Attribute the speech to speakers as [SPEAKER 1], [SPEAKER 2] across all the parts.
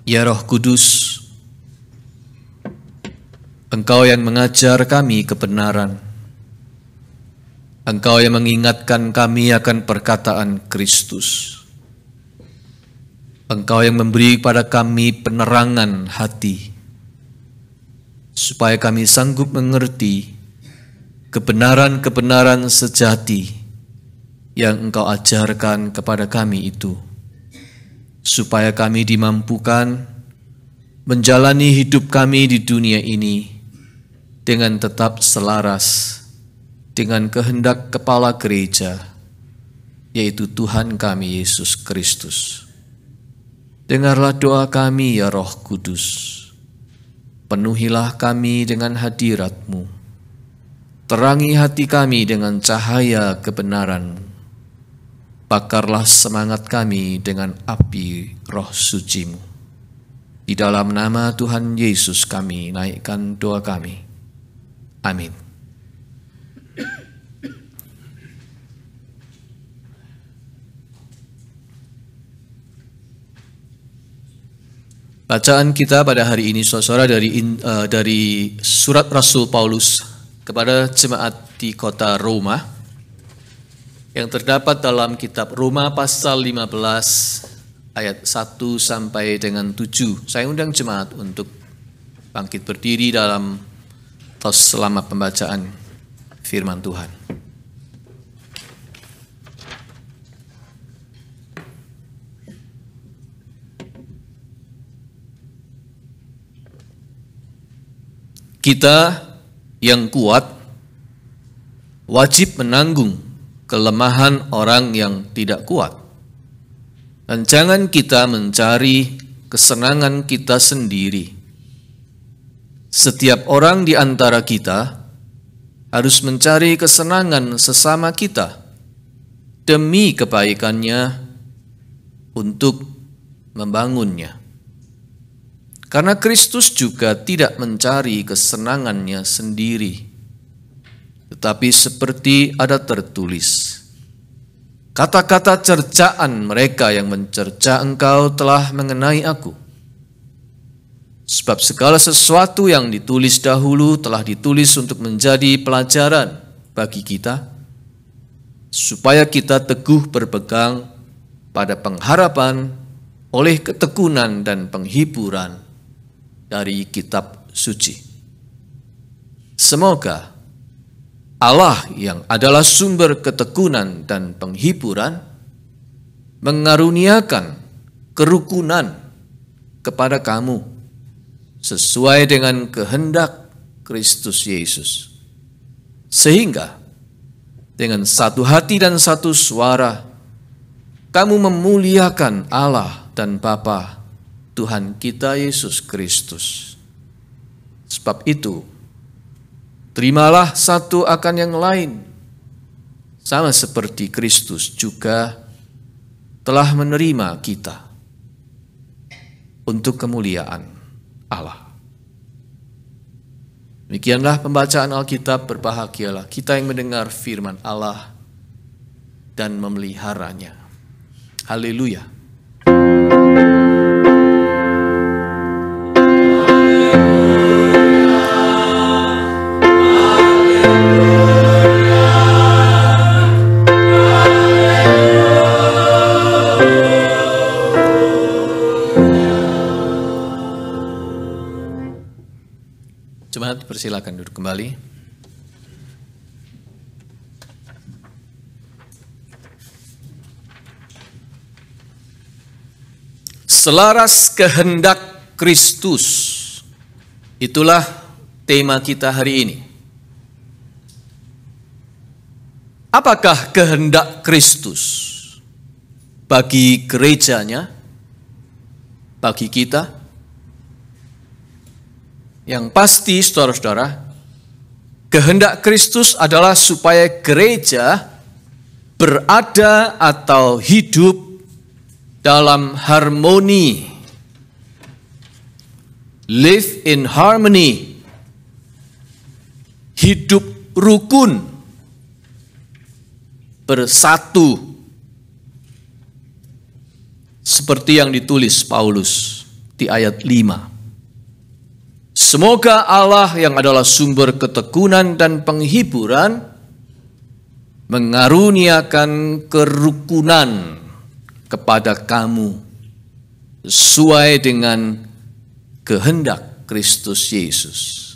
[SPEAKER 1] Ya Roh Kudus, Engkau yang mengajar kami kebenaran, Engkau yang mengingatkan kami akan perkataan Kristus, Engkau yang memberi pada kami penerangan hati, supaya kami sanggup mengerti kebenaran-kebenaran sejati yang Engkau ajarkan kepada kami itu, supaya kami dimampukan menjalani hidup kami di dunia ini dengan tetap selaras dengan kehendak Kepala Gereja, yaitu Tuhan kami Yesus Kristus. Dengarlah doa kami ya Roh Kudus, penuhilah kami dengan hadirat-Mu, terangi hati kami dengan cahaya kebenaran-Mu, bakarlah semangat kami dengan api Roh Suci-Mu. Di dalam nama Tuhan Yesus kami naikkan doa kami. Amin. Bacaan kita pada hari ini, saudara, dari surat Rasul Paulus kepada jemaat di kota Roma, yang terdapat dalam kitab Roma pasal 15 ayat 1 sampai dengan 7. Saya undang jemaat untuk bangkit berdiri dalam selama pembacaan firman Tuhan. Kita yang kuat wajib menanggung kelemahan orang yang tidak kuat. Dan jangan kita mencari kesenangan kita sendiri. Setiap orang di antara kita harus mencari kesenangan sesama kita demi kebaikannya untuk membangunnya. Karena Kristus juga tidak mencari kesenangannya sendiri, tetapi seperti ada tertulis, kata-kata cercaan mereka yang mencerca engkau telah mengenai aku. Sebab segala sesuatu yang ditulis dahulu telah ditulis untuk menjadi pelajaran bagi kita, supaya kita teguh berpegang pada pengharapan oleh ketekunan dan penghiburan dari kitab suci. Semoga Allah yang adalah sumber ketekunan dan penghiburan mengaruniakan kerukunan kepada kamu sesuai dengan kehendak Kristus Yesus, sehingga dengan satu hati dan satu suara kamu memuliakan Allah dan Bapa Tuhan kita Yesus Kristus. Sebab itu, terimalah satu akan yang lain, sama seperti Kristus juga telah menerima kita untuk kemuliaan Allah. Demikianlah pembacaan Alkitab. Berbahagialah kita yang mendengar firman Allah dan memeliharanya. Haleluya. Jemaat, persilakan duduk kembali. Selaras kehendak Kristus, itulah tema kita hari ini. Apakah kehendak Kristus bagi gerejanya, bagi kita? Yang pasti, saudara-saudara, kehendak Kristus adalah supaya gereja berada atau hidup dalam harmoni, live in harmony, hidup rukun, bersatu, seperti yang ditulis Paulus di ayat 5. Semoga Allah yang adalah sumber ketekunan dan penghiburan mengaruniakan kerukunan kepada kamu sesuai dengan kehendak Kristus Yesus.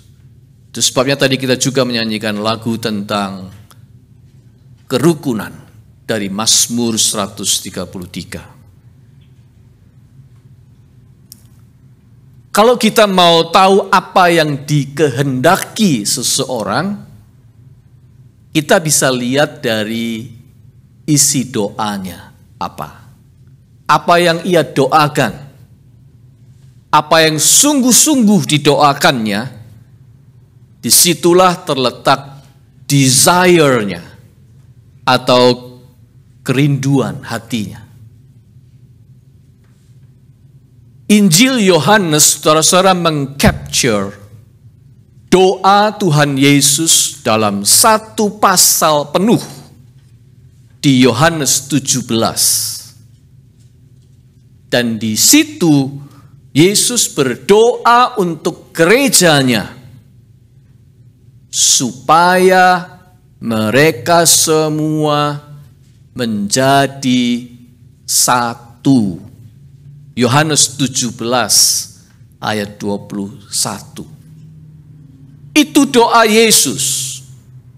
[SPEAKER 1] Itu sebabnya tadi kita juga menyanyikan lagu tentang kerukunan dari Mazmur 133. Kalau kita mau tahu apa yang dikehendaki seseorang, kita bisa lihat dari isi doanya apa. Apa yang ia doakan, apa yang sungguh-sungguh didoakannya, disitulah terletak desire-nya atau kerinduan hatinya. Injil Yohanes, saudara-saudara, mengcapture doa Tuhan Yesus dalam satu pasal penuh di Yohanes 17. Dan di situ Yesus berdoa untuk gerejanya supaya mereka semua menjadi satu. Yohanes 17 ayat 21. Itu doa Yesus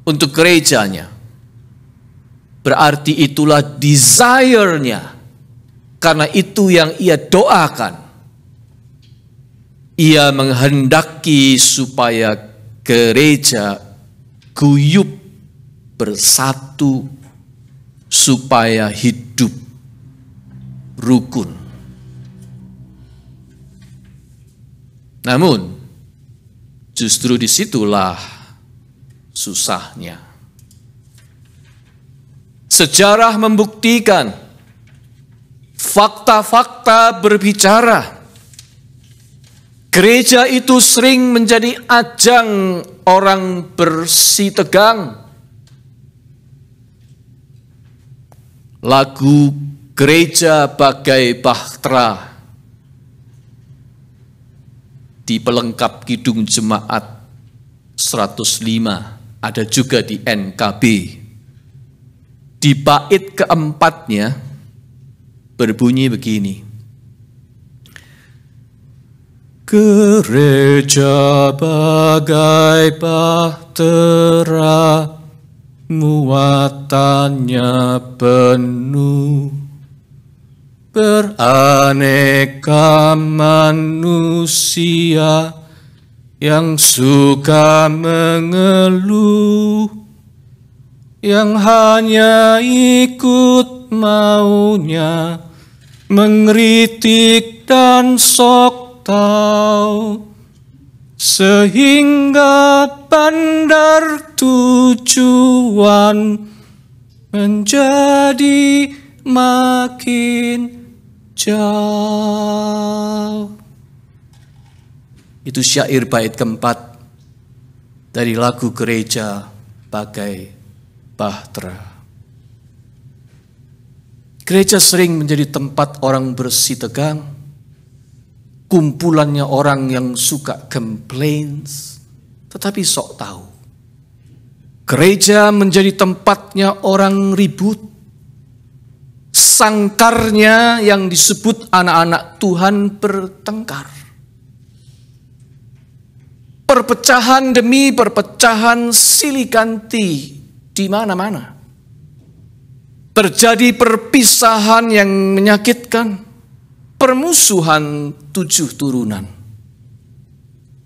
[SPEAKER 1] untuk gerejanya. Berarti itulah desire-nya. Karena itu yang ia doakan. Ia menghendaki supaya gereja guyup bersatu supaya hidup rukun. Namun, justru disitulah susahnya. Sejarah membuktikan, fakta-fakta berbicara, gereja itu sering menjadi ajang orang bersih tegang. Lagu Gereja Bagai Bahtera di pelengkap Kidung Jemaat 105, ada juga di NKB. Di bait keempatnya berbunyi begini. Gereja bagai bahtera, muatannya penuh, beraneka manusia yang suka mengeluh, yang hanya ikut maunya, mengkritik dan sok tahu, sehingga bandar tujuan menjadi makin jauh. Itu syair bait keempat dari lagu Gereja Bagai Bahtera. Gereja sering menjadi tempat orang bersih tegang, kumpulannya orang yang suka complaints, tetapi sok tahu. Gereja menjadi tempatnya orang ribut, sangkarnya yang disebut anak-anak Tuhan bertengkar. Perpecahan demi perpecahan silih ganti di mana-mana. Terjadi perpisahan yang menyakitkan, permusuhan 7 turunan.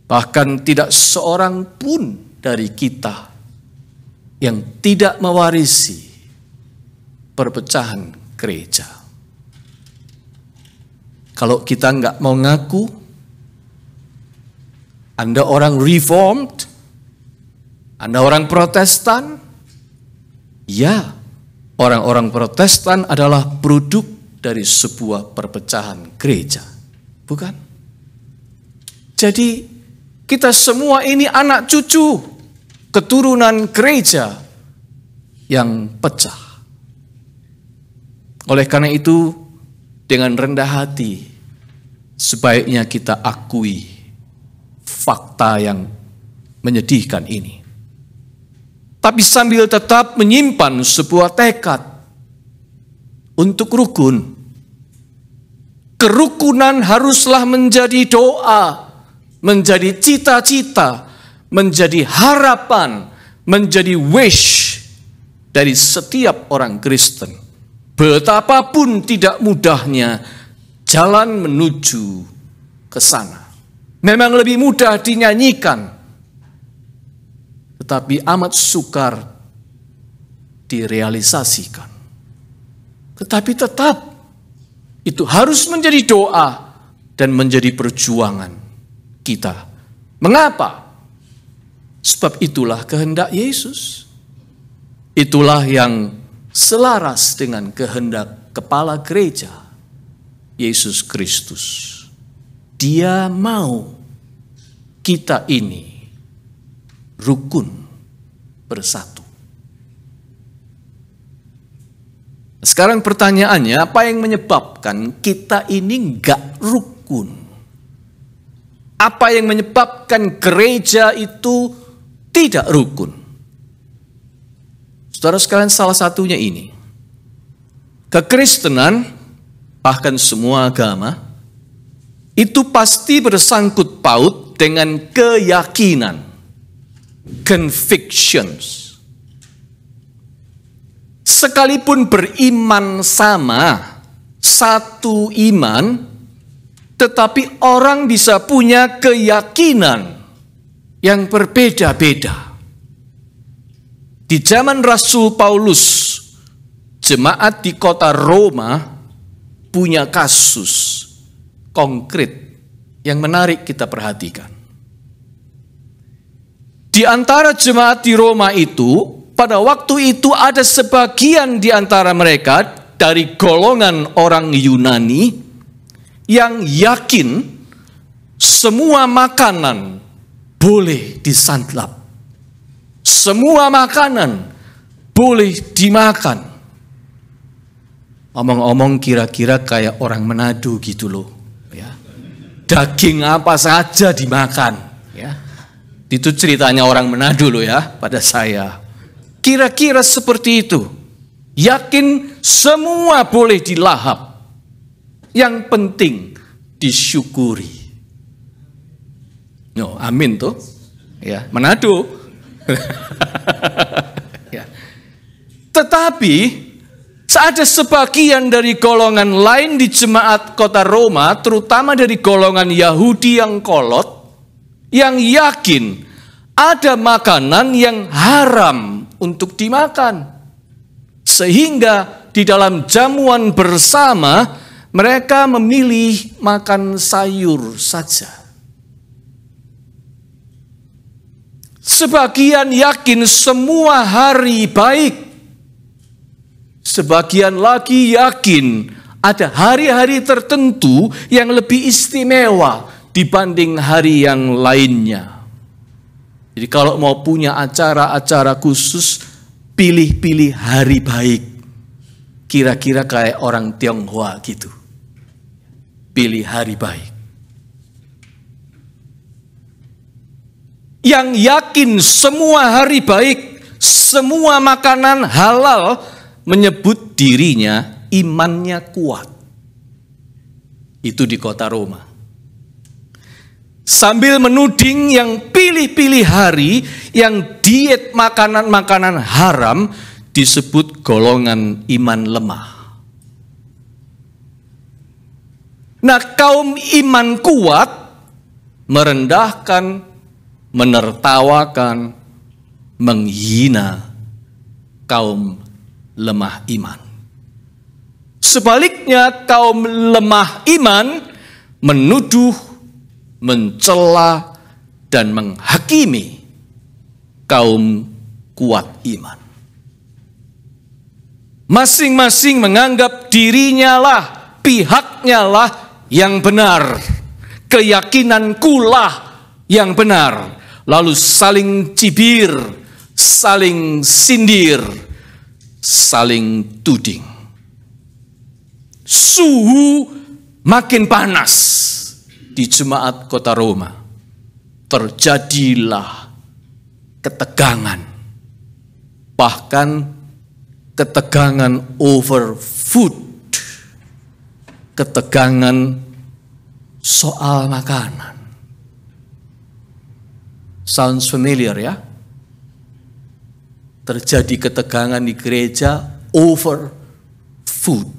[SPEAKER 1] Bahkan tidak seorang pun dari kita yang tidak mewarisi perpecahan gereja. Kalau kita nggak mau ngaku, Anda orang Reformed, Anda orang Protestan, ya, orang-orang Protestan adalah produk dari sebuah perpecahan gereja, bukan? Jadi kita semua ini anak cucu keturunan gereja yang pecah. Oleh karena itu, dengan rendah hati sebaiknya kita akui fakta yang menyedihkan ini. Tapi sambil tetap menyimpan sebuah tekad untuk rukun. Kerukunan haruslah menjadi doa, menjadi cita-cita, menjadi harapan, menjadi wish dari setiap orang Kristen. Betapapun tidak mudahnya jalan menuju ke sana. Memang lebih mudah dinyanyikan, tetapi amat sukar direalisasikan. Tetapi tetap itu harus menjadi doa dan menjadi perjuangan kita. Mengapa? Sebab itulah kehendak Yesus. Itulah yang selaras dengan kehendak kepala gereja, Yesus Kristus. Dia mau kita ini rukun bersatu. Sekarang pertanyaannya, apa yang menyebabkan kita ini enggak rukun? Apa yang menyebabkan gereja itu tidak rukun? Saudara sekalian, salah satunya ini. Kekristenan, bahkan semua agama, itu pasti bersangkut paut dengan keyakinan, convictions. Sekalipun beriman sama, satu iman, tetapi orang bisa punya keyakinan yang berbeda-beda. Di zaman Rasul Paulus, jemaat di kota Roma punya kasus konkret yang menarik kita perhatikan. Di antara jemaat di Roma itu, pada waktu itu ada sebagian di antara mereka dari golongan orang Yunani yang yakin semua makanan boleh disantap. Semua makanan boleh dimakan. Omong-omong kira-kira kayak orang Manado gitu loh. Ya. Daging apa saja dimakan. Ya. Itu ceritanya orang Manado loh ya pada saya. Kira-kira seperti itu. Yakin semua boleh dilahap. Yang penting disyukuri. No, amin tuh. Ya, Manado. Ya. Tetapi ada sebagian dari golongan lain di jemaat kota Roma, terutama dari golongan Yahudi yang kolot, yang yakin ada makanan yang haram untuk dimakan. Sehingga di dalam jamuan bersama mereka memilih makan sayur saja. Sebagian yakin semua hari baik. Sebagian lagi yakin ada hari-hari tertentu yang lebih istimewa dibanding hari yang lainnya. Jadi kalau mau punya acara-acara khusus, pilih-pilih hari baik. Kira-kira kayak orang Tionghoa gitu. Pilih hari baik. Yang yakin semua hari baik, semua makanan halal, menyebut dirinya imannya kuat. Itu di kota Roma. Sambil menuding yang pilih-pilih hari, yang diet makanan-makanan haram, disebut golongan iman lemah. Nah, kaum iman kuat merendahkan, menertawakan, menghina kaum lemah iman. Sebaliknya, kaum lemah iman menuduh, mencela, dan menghakimi kaum kuat iman. Masing-masing menganggap dirinya lah, pihaknya lah yang benar. Keyakinanku lah yang benar. Lalu saling cibir, saling sindir, saling tuding. Suhu makin panas. di jemaat kota Roma terjadilah ketegangan, bahkan ketegangan over food, ketegangan soal makanan. Sounds familiar ya? Terjadi ketegangan di gereja over food.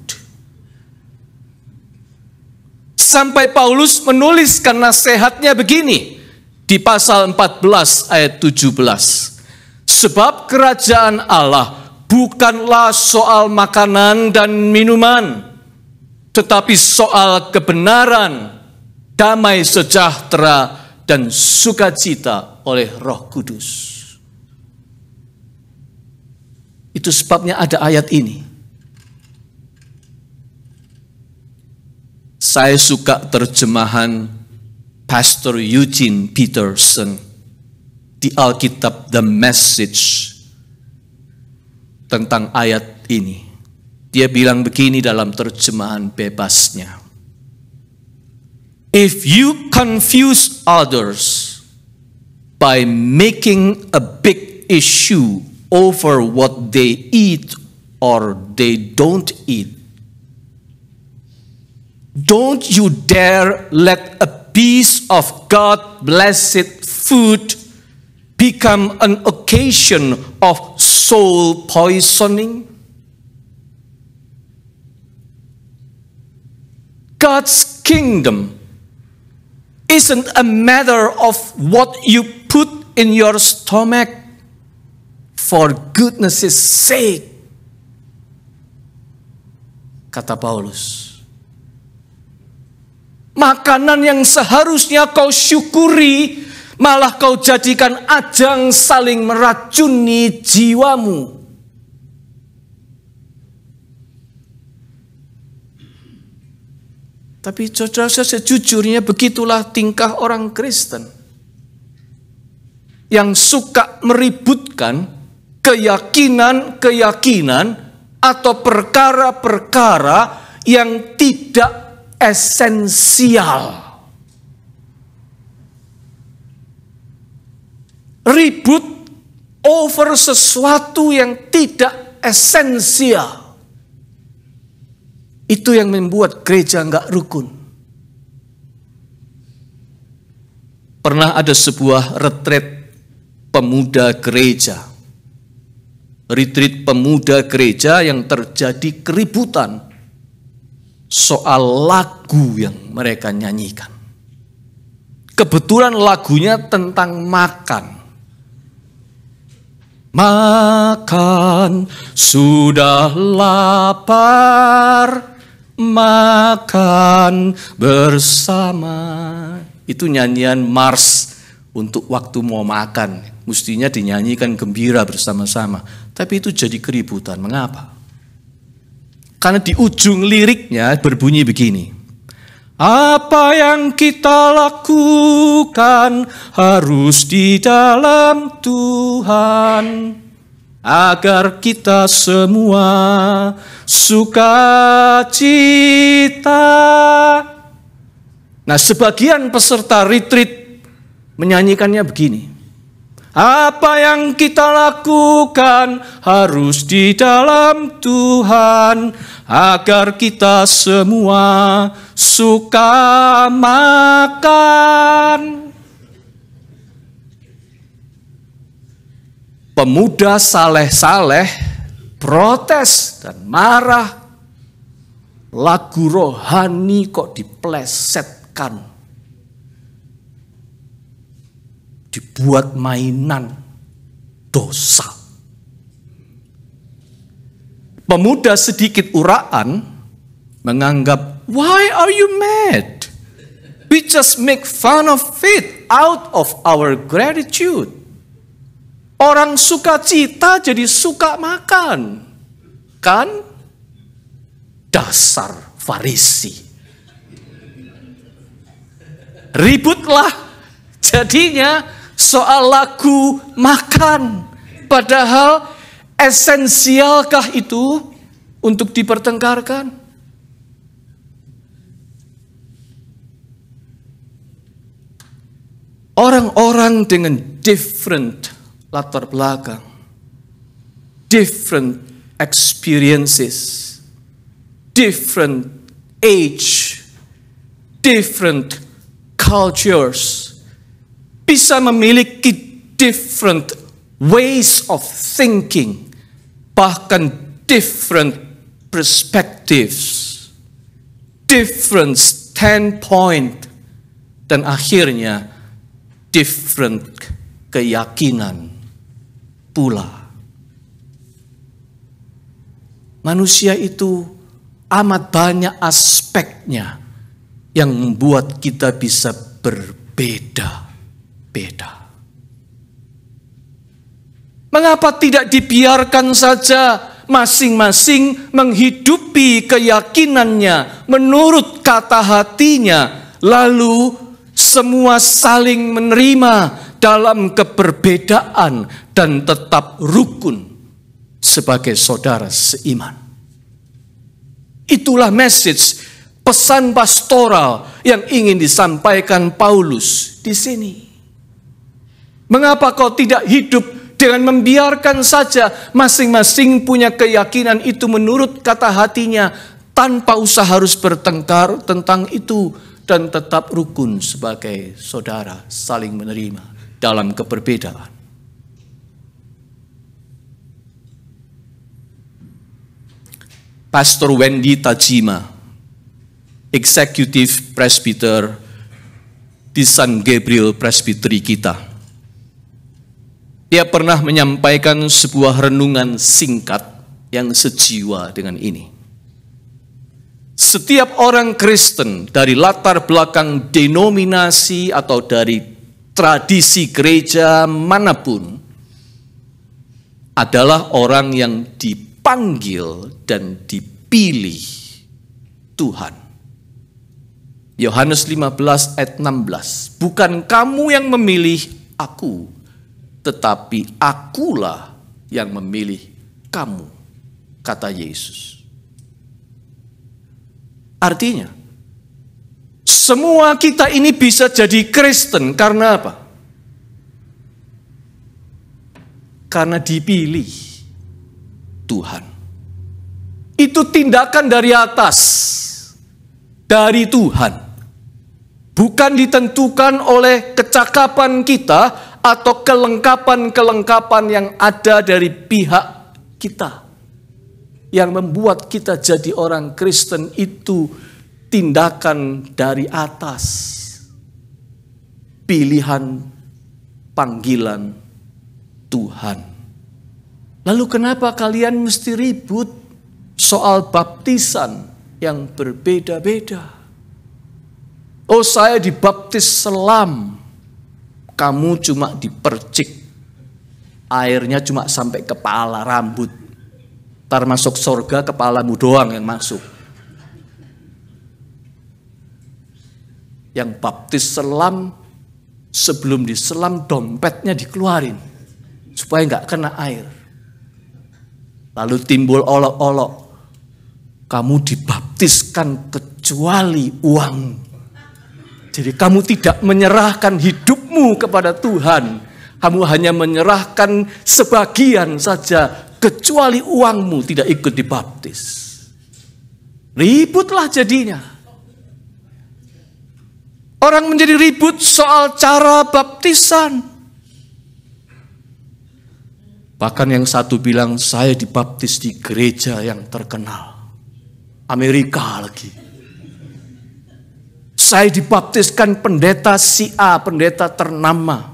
[SPEAKER 1] Sampai Paulus menuliskan nasihatnya begini di pasal 14 ayat 17. Sebab kerajaan Allah bukanlah soal makanan dan minuman, tetapi soal kebenaran, damai sejahtera, dan sukacita oleh Roh Kudus. Itu sebabnya ada ayat ini. Saya suka terjemahan Pastor Eugene Peterson di Alkitab The Message tentang ayat ini. Dia bilang begini dalam terjemahan bebasnya. If you confuse others by making a big issue over what they eat or they don't eat, don't you dare let a piece of God-blessed food become an occasion of soul poisoning? God's kingdom isn't a matter of what you put in your stomach, for goodness' sake, kata Paulus. Makanan yang seharusnya kau syukuri, malah kau jadikan ajang saling meracuni jiwamu. Tapi saudara, sejujurnya begitulah tingkah orang Kristen yang suka meributkan keyakinan-keyakinan atau perkara-perkara yang tidak esensial. Ribut over sesuatu yang tidak esensial. Itu yang membuat gereja enggak rukun. Pernah ada sebuah retret pemuda gereja. Retreat pemuda gereja yang terjadi keributan soal lagu yang mereka nyanyikan. Kebetulan lagunya tentang makan. Makan, sudah lapar, makan bersama. Itu nyanyian mars untuk waktu mau makan. Mestinya dinyanyikan gembira bersama-sama. Tapi itu jadi keributan. Mengapa? Karena di ujung liriknya berbunyi begini. Apa yang kita lakukan harus di dalam Tuhan, agar kita semua sukacita. Nah, sebagian peserta retreat menyanyikannya begini. Apa yang kita lakukan harus di dalam Tuhan, agar kita semua suka makan. Pemuda saleh-saleh protes dan marah. Lagu rohani kok diplesetkan, dibuat mainan dosa. Pemuda sedikit uraan menganggap, why are you mad? We just make fun of it out of our gratitude. Orang sukacita jadi suka makan. Kan? Dasar Farisi. Ributlah jadinya soal lagu makan. Padahal esensialkah itu untuk dipertengkarkan? Orang-orang dengan different latar belakang, different experiences, different age, different cultures, bisa memiliki different ways of thinking, bahkan different perspectives, different standpoint, dan akhirnya different keyakinan pula. Manusia itu amat banyak aspeknya yang membuat kita bisa berbeda-beda. Mengapa tidak dibiarkan saja masing-masing menghidupi keyakinannya menurut kata hatinya, lalu semua saling menerima dalam keberbedaan dan tetap rukun sebagai saudara seiman. Itulah message, pesan pastoral yang ingin disampaikan Paulus di sini. Mengapa kau tidak hidup dengan membiarkan saja masing-masing punya keyakinan itu menurut kata hatinya, tanpa usah harus bertengkar tentang itu, dan tetap rukun sebagai saudara saling menerima dalam keberbedaan. Pastor Wendy Tajima, Executive Presbyter di San Gabriel Presbytery kita, dia pernah menyampaikan sebuah renungan singkat yang sejiwa dengan ini. Setiap orang Kristen dari latar belakang denominasi atau dari tradisi gereja manapun adalah orang yang dipanggil dan dipilih Tuhan. Yohanes 15 ayat 16, bukan kamu yang memilih aku, tetapi akulah yang memilih kamu, kata Yesus. Artinya, semua kita ini bisa jadi Kristen karena apa? Karena dipilih Tuhan. Itu tindakan dari atas, dari Tuhan. Bukan ditentukan oleh kecakapan kita atau kelengkapan-kelengkapan yang ada dari pihak kita. Yang membuat kita jadi orang Kristen itu tindakan dari atas. Pilihan, panggilan Tuhan. Lalu kenapa kalian mesti ribut soal baptisan yang berbeda-beda? Oh, saya dibaptis selam. Kamu cuma dipercik. Airnya cuma sampai kepala, rambut. Ntar masuk surga kepalamu doang yang masuk. Yang baptis selam, sebelum diselam dompetnya dikeluarin supaya nggak kena air. Lalu timbul olok-olok, kamu dibaptiskan kecuali uang. Jadi kamu tidak menyerahkan hidupmu kepada Tuhan, kamu hanya menyerahkan sebagian saja, kecuali uangmu tidak ikut dibaptis. Ributlah jadinya. Orang menjadi ribut soal cara baptisan. Bahkan yang satu bilang, saya dibaptis di gereja yang terkenal. Amerika lagi. Saya dibaptiskan pendeta si A, pendeta ternama.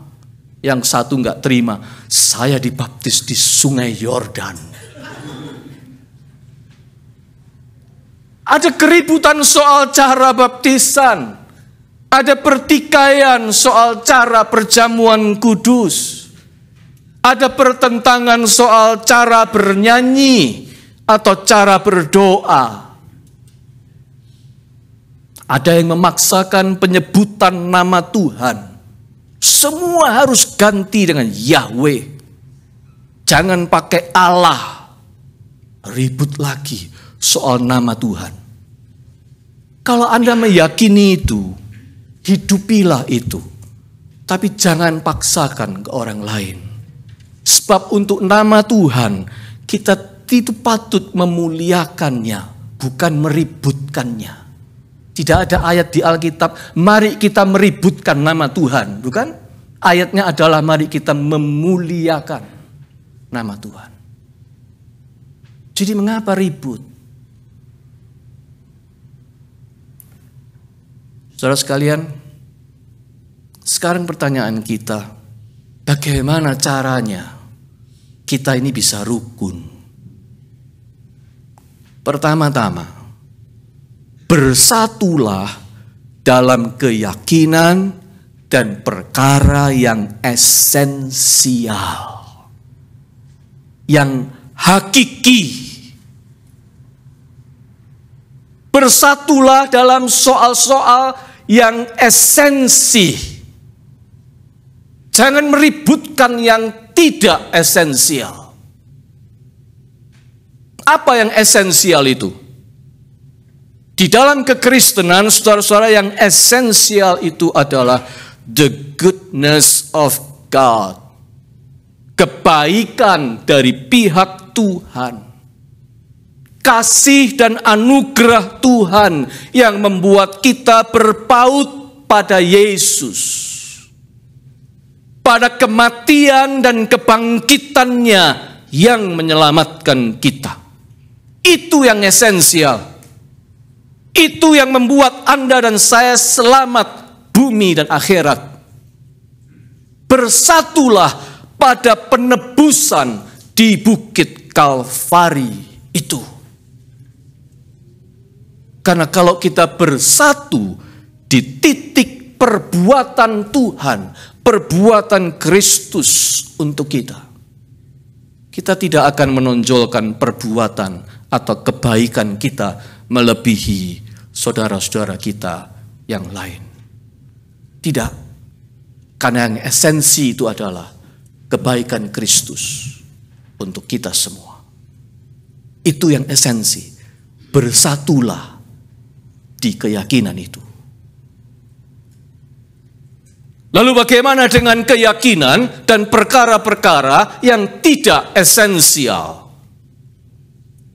[SPEAKER 1] Yang satu enggak terima, saya dibaptis di Sungai Yordan. Ada keributan soal cara baptisan. Ada pertikaian soal cara perjamuan kudus. Ada pertentangan soal cara bernyanyi atau cara berdoa. Ada yang memaksakan penyebutan nama Tuhan. Semua harus ganti dengan Yahweh. Jangan pakai Allah. Ribut lagi soal nama Tuhan. Kalau Anda meyakini itu, hidupilah itu.
[SPEAKER 2] Tapi jangan paksakan ke orang lain. Sebab untuk nama Tuhan, kita itu patut memuliakannya, bukan meributkannya. Tidak ada ayat di Alkitab, mari kita meributkan nama Tuhan, bukan? Ayatnya adalah mari kita memuliakan nama Tuhan. Jadi mengapa ribut? Saudara sekalian, sekarang pertanyaan kita, bagaimana caranya kita ini bisa rukun? Pertama-tama, bersatulah dalam keyakinan dan perkara yang esensial, yang hakiki. Bersatulah dalam soal-soal yang esensi. Jangan meributkan yang tidak esensial. Apa yang esensial itu? Di dalam kekristenan, saudara-saudara, yang esensial itu adalah the goodness of God. Kebaikan dari pihak Tuhan. Kasih dan anugerah Tuhan yang membuat kita berpaut pada Yesus. Pada kematian dan kebangkitannya yang menyelamatkan kita. Itu yang esensial. Itu yang membuat Anda dan saya selamat bumi dan akhirat. Bersatulah pada penebusan di Bukit Kalvari itu. Karena kalau kita bersatu di titik perbuatan Tuhan, perbuatan Kristus untuk kita, kita tidak akan menonjolkan perbuatan atau kebaikan kita melebihi saudara-saudara kita yang lain. Tidak, karena yang esensi itu adalah kebaikan Kristus untuk kita semua. Itu yang esensi. Bersatulah di keyakinan itu. Lalu bagaimana dengan keyakinan dan perkara-perkara yang tidak esensial?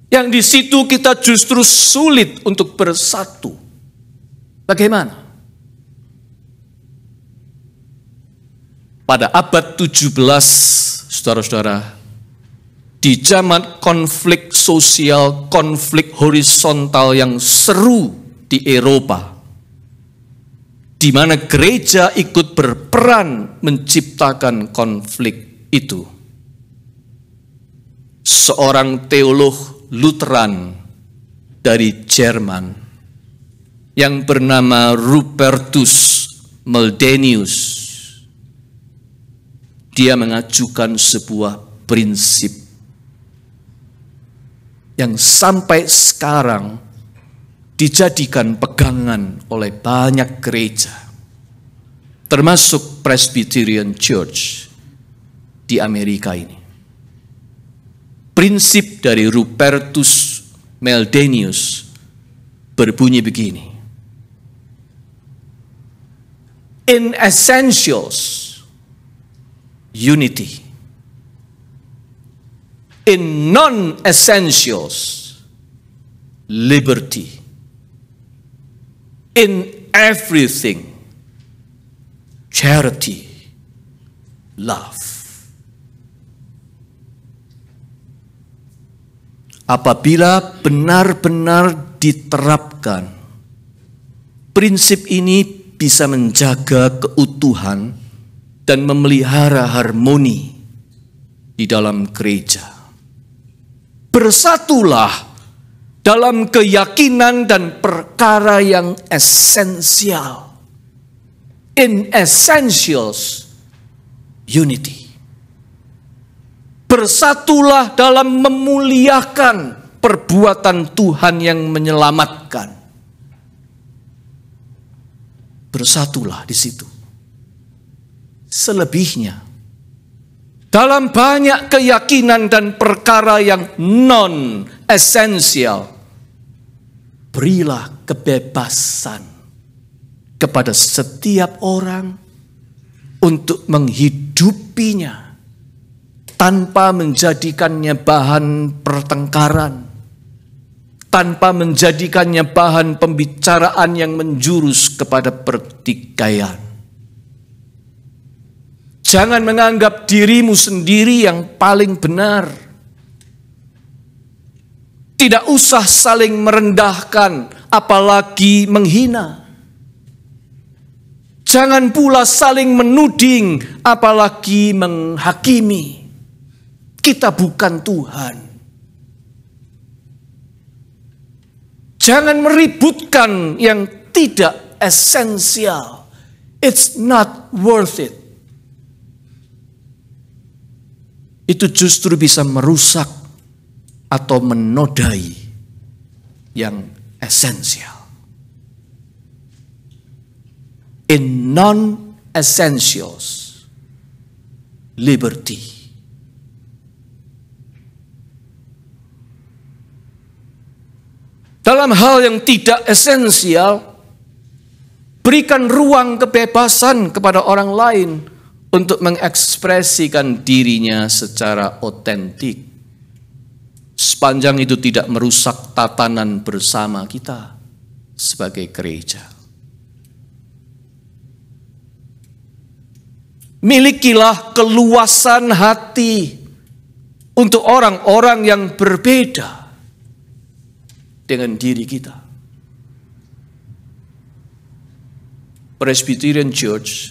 [SPEAKER 2] Yang di situ kita justru sulit untuk bersatu. Bagaimana? Pada abad 17, saudara-saudara, di zaman konflik sosial, konflik horizontal yang seru di Eropa, di mana gereja ikut berperan menciptakan konflik itu. Seorang teolog Lutheran dari Jerman yang bernama Rupertus Meldenius, dia mengajukan sebuah prinsip yang sampai sekarang dijadikan pegangan oleh banyak gereja, termasuk Presbyterian Church di Amerika ini. Prinsip dari Rupertus Meldenius berbunyi begini. In essentials, unity. In non-essentials, liberty. In everything, charity, love. Apabila benar-benar diterapkan, prinsip ini bisa menjaga keutuhan dan memelihara harmoni di dalam gereja. Bersatulah dalam keyakinan dan perkara yang esensial. In essentials, unity. Bersatulah dalam memuliakan perbuatan Tuhan yang menyelamatkan. Bersatulah di situ. Selebihnya, dalam banyak keyakinan dan perkara yang non-esensial, berilah kebebasan kepada setiap orang untuk menghidupinya tanpa menjadikannya bahan pertengkaran, tanpa menjadikannya bahan pembicaraan yang menjurus kepada pertikaian. Jangan menganggap dirimu sendiri yang paling benar. Tidak usah saling merendahkan, apalagi menghina. Jangan pula saling menuding, apalagi menghakimi. Kita bukan Tuhan. Jangan meributkan yang tidak esensial. It's not worth it. Itu justru bisa merusak atau menodai yang esensial. In non-essentials, liberty. Dalam hal yang tidak esensial, berikan ruang kebebasan kepada orang lain untuk mengekspresikan dirinya secara otentik. Sepanjang itu tidak merusak tatanan bersama kita sebagai gereja. Milikilah keluasan hati untuk orang-orang yang berbeda dengan diri kita. Presbyterian Church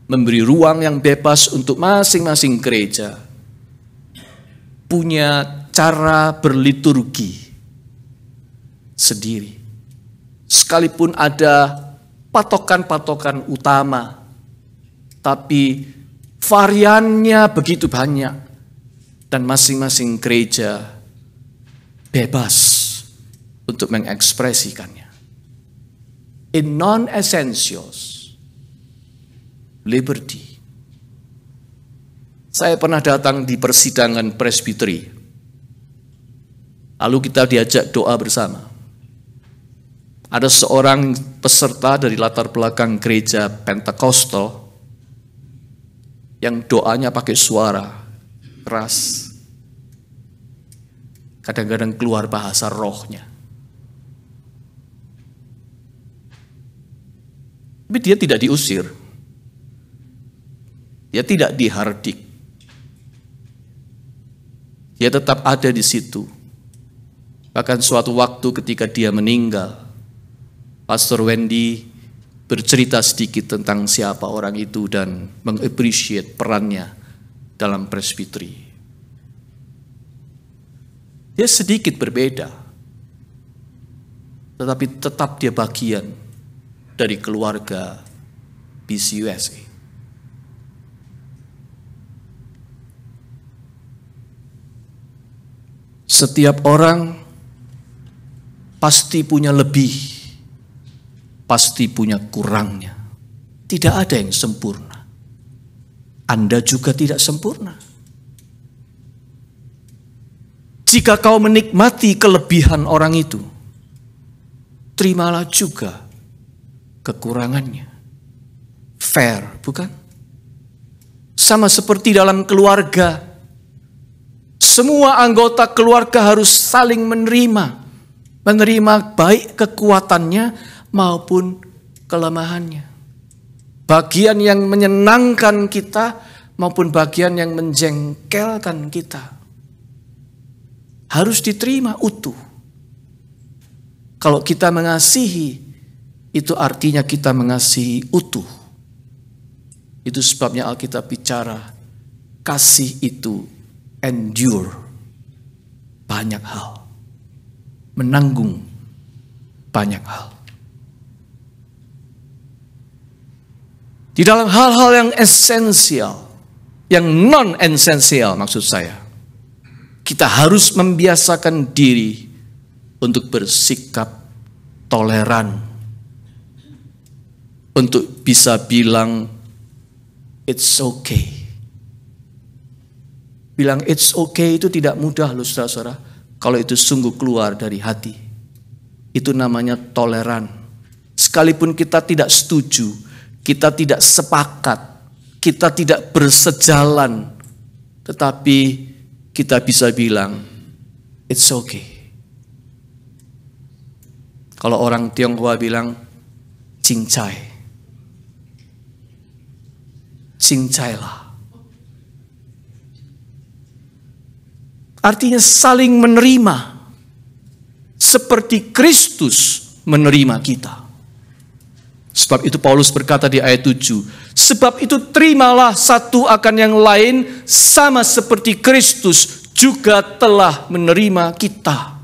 [SPEAKER 2] memberi ruang yang bebas untuk masing-masing gereja punya cara berliturgi sendiri. Sekalipun ada patokan-patokan utama, tapi variannya begitu banyak dan masing-masing gereja bebas untuk mengekspresikannya. In non-essentials, liberty. Saya pernah datang di persidangan presbiteri. Lalu kita diajak doa bersama. Ada seorang peserta dari latar belakang gereja Pentakostal yang doanya pakai suara keras. Kadang-kadang keluar bahasa rohnya. Tapi dia tidak diusir. Dia tidak dihardik. Dia tetap ada di situ. Bahkan suatu waktu ketika dia meninggal, Pastor Wendy bercerita sedikit tentang siapa orang itu dan mengapresiasi perannya dalam presbiteri. Dia sedikit berbeda, tetapi tetap dia bagian dari keluarga BCUSA. Setiap orang pasti punya lebih, pasti punya kurangnya. Tidak ada yang sempurna. Anda juga tidak sempurna. Jika kau menikmati kelebihan orang itu, terimalah juga kekurangannya. Fair, bukan? Sama seperti dalam keluarga. Semua anggota keluarga harus saling menerima baik kekuatannya maupun kelemahannya. Bagian yang menyenangkan kita maupun bagian yang menjengkelkan kita harus diterima utuh. Kalau kita mengasihi, itu artinya kita mengasihi utuh. Itu sebabnya Alkitab bicara, kasih itu endure banyak hal, menanggung banyak hal. Di dalam hal-hal yang esensial, yang non-esensial maksud saya, kita harus membiasakan diri untuk bersikap toleran, untuk bisa bilang it's okay. Bilang it's okay itu tidak mudah loh saudara-saudara, kalau itu sungguh keluar dari hati. Itu namanya toleran. Sekalipun kita tidak setuju kita tidak sepakat, kita tidak bersejalan, tetapi kita bisa bilang, it's okay. Kalau orang Tionghoa bilang, cincai. Cincailah. Artinya saling menerima. Seperti Kristus menerima kita. Sebab itu Paulus berkata di ayat 7. Sebab itu terimalah satu akan yang lain, sama seperti Kristus juga telah menerima kita.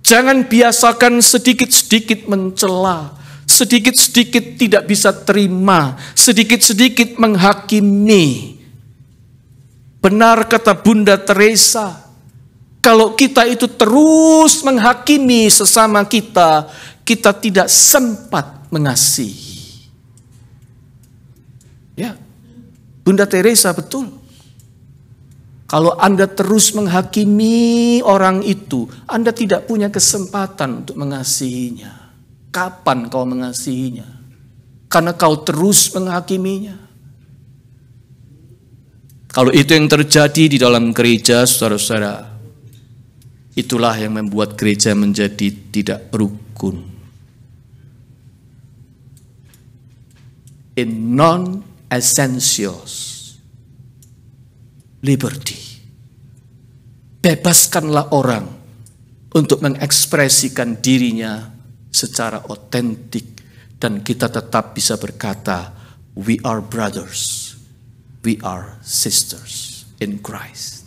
[SPEAKER 2] Jangan biasakan sedikit-sedikit mencela, sedikit-sedikit tidak bisa terima, sedikit-sedikit menghakimi. Benar kata Bunda Teresa, kalau kita itu terus menghakimi sesama kita, kita tidak sempat mengasihi. Ya, Bunda Teresa betul. Kalau Anda terus menghakimi orang itu, Anda tidak punya kesempatan untuk mengasihinya. Kapan kau mengasihinya? Karena kau terus menghakiminya. Kalau itu yang terjadi di dalam gereja, saudara-saudara, itulah yang membuat gereja menjadi tidak rukun. In non-essentials, liberty. Bebaskanlah orang untuk mengekspresikan dirinya secara otentik, dan kita tetap bisa berkata, we are brothers, we are sisters in Christ.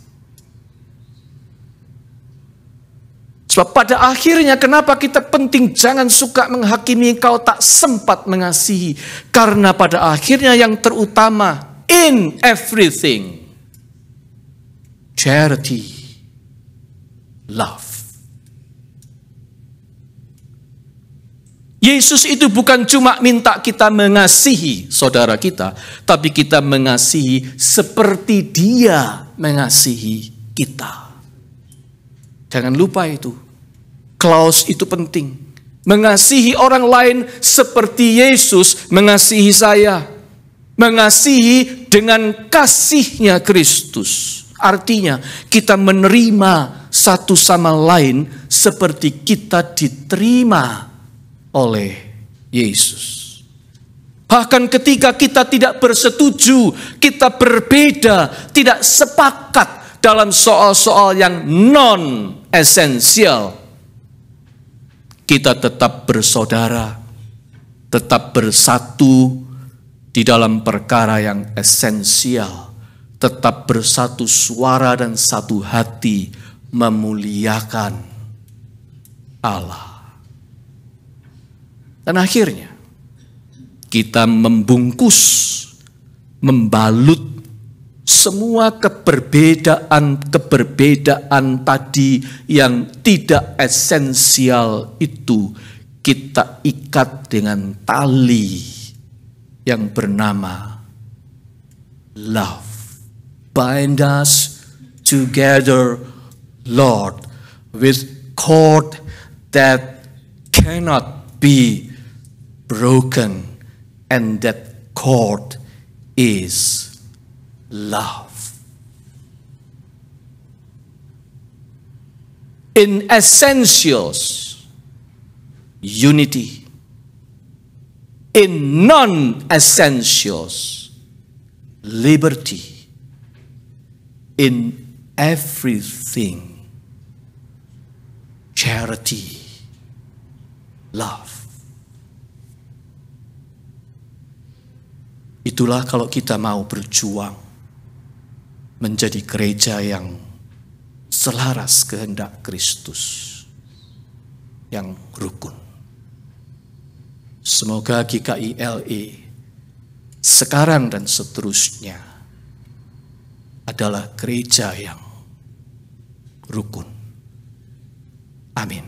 [SPEAKER 2] Sebab pada akhirnya kenapa kita penting jangan suka menghakimi kau tak sempat mengasihi. Karena pada akhirnya yang terutama in everything, charity, love. Yesus itu bukan cuma minta kita mengasihi saudara kita, tapi kita mengasihi seperti Dia mengasihi kita. Jangan lupa itu. Klaus itu penting. Mengasihi orang lain seperti Yesus mengasihi saya. Mengasihi dengan kasih-Nya Kristus. Artinya kita menerima satu sama lain seperti kita diterima oleh Yesus. Bahkan ketika kita tidak bersetuju, kita berbeda, tidak sepakat dalam soal-soal yang non-esensial, kita tetap bersaudara, tetap bersatu di dalam perkara yang esensial, tetap bersatu suara dan satu hati memuliakan Allah. Dan akhirnya kita membungkus, membalut semua keberbedaan tadi yang tidak esensial itu, kita ikat dengan tali yang bernama love. Bind us together, Lord, with cord that cannot be broken, and that cord is love. In essentials, unity. In non-essentials, liberty. In everything, charity, love. Itulah kalau kita mau berjuang menjadi gereja yang selaras kehendak Kristus, yang rukun. Semoga GKI LA sekarang dan seterusnya adalah gereja yang rukun. Amin.